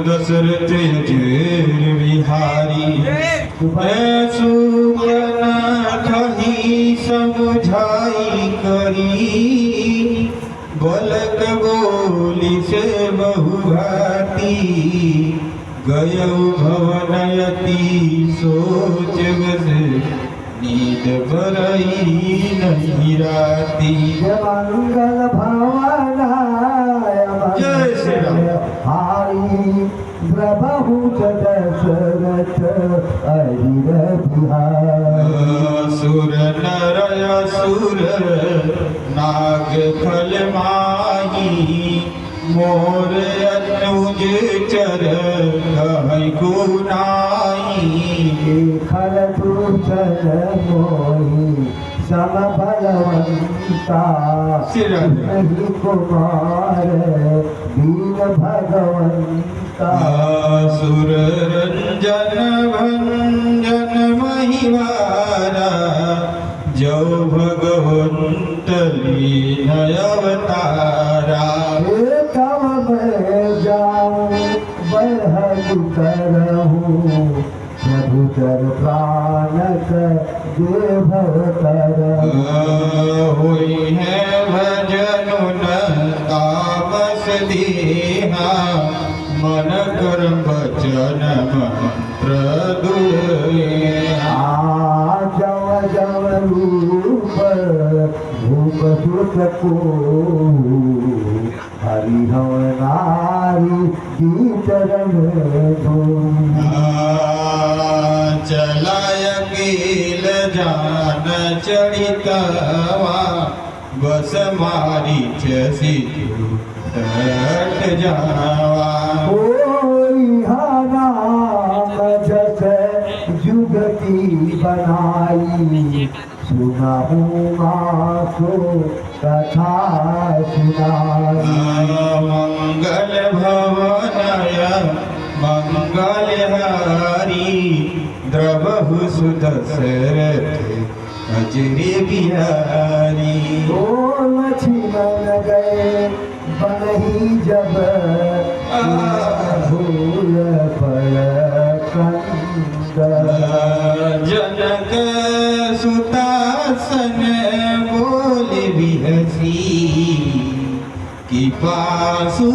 दशरथ अजेर बिहारी सुगना कही समझाई करी बलक बोली से बहुघाती गयौ भवनयती सोच बस नींद भरई नहीं राती। मंगल भवनाय जय श्री राम। हारी प्रभु दशरथ अहिर बिहारी। असुर नर असुर नाग खल माही मोर अनुज चर कहि गुनाई। खल दूषण मोहि सम बलवंता नहीं कुमार दीन भगवंता। असुर रंजन भंजन महिवारा जो भगवंत लीन अवतारा। तब मैं जाऊं बरहज करहूँ प्रभु चर प्राणक जे भवतर। होई है भजन तामस देहा मन कर्म वचन मंत्र दुर्हा। जव जव रूप भूप सुत को हरि हम नारी गीत चलाय कील जान चढ़ितवा बस मारी सिधु तट जावा। राम जस जुगती बनाई सुनाऊंगा सो कथा सुनाई। मंगल भवनय मंगल हारी द्रवहु सुदशरथ अजरे बिहारी। लक्ष्मण गए बनही जब भूल पर जनक सुतासन बोल बिहसी कि पासु